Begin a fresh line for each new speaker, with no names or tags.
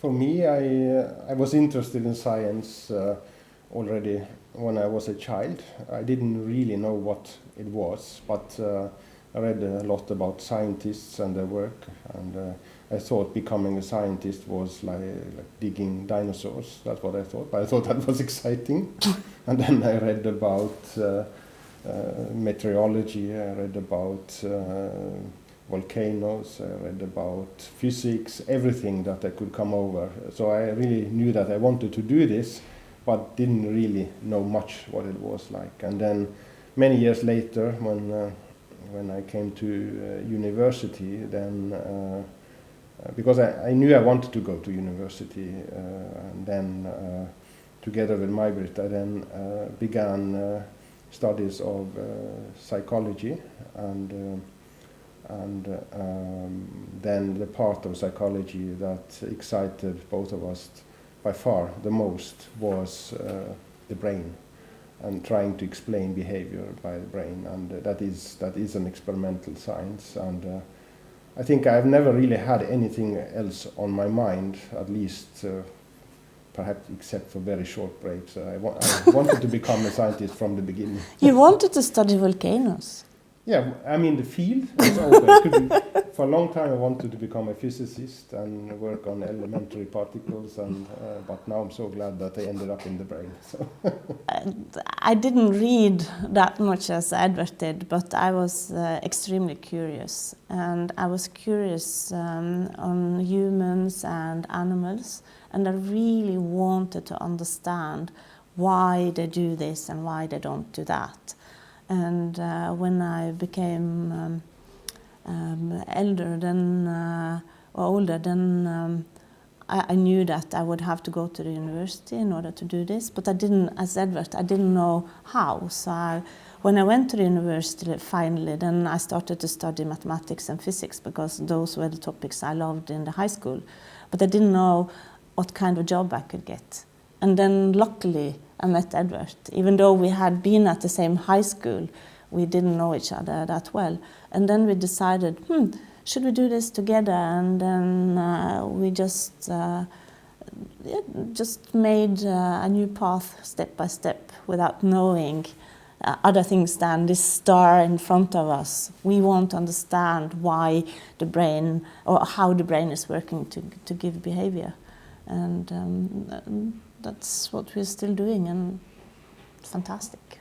For me, I was interested in science already when I was a child. I didn't really know what it was, but I read a lot about scientists and their work, and I thought becoming a scientist was like digging dinosaurs. That's what I thought, but I thought that was exciting. And then I read about meteorology, I read about volcanoes, I read about physics, everything that I could come over. So I really knew that I wanted to do this, but didn't really know much what it was like. And then many years later, when I came to university, then because I knew I wanted to go to university, and then together with May-Britt, I then began studies of psychology, and then the part of psychology that excited both of us by far the most was the brain, and trying to explain behavior by the brain, and that is an experimental science. And I think I've never really had anything else on my mind, at least perhaps except for very short breaks. I wanted to become a scientist from the beginning.
You wanted to study volcanoes?
Yeah, I mean the field is open. For a long time I wanted to become a physicist and work on elementary particles, and but now I'm so glad that I ended up in the brain. So.
I didn't read that much as Edvard did, but I was extremely curious, and I was curious on humans and animals, and I really wanted to understand why they do this and why they don't do that. And when I became older, then I knew that I would have to go to the university in order to do this, but I didn't, as Edvard, I didn't know how. So when I went to the university finally, then I started to study mathematics and physics, because those were the topics I loved in the high school. But I didn't know what kind of job I could get. And then luckily I met Edvard. Even though we had been at the same high school, we didn't know each other that well. And then we decided, should we do this together? And then we just made a new path step by step without knowing other things than this star in front of us. We want to understand why the brain, or how the brain is working to give behavior. And that's what we're still doing, and it's fantastic.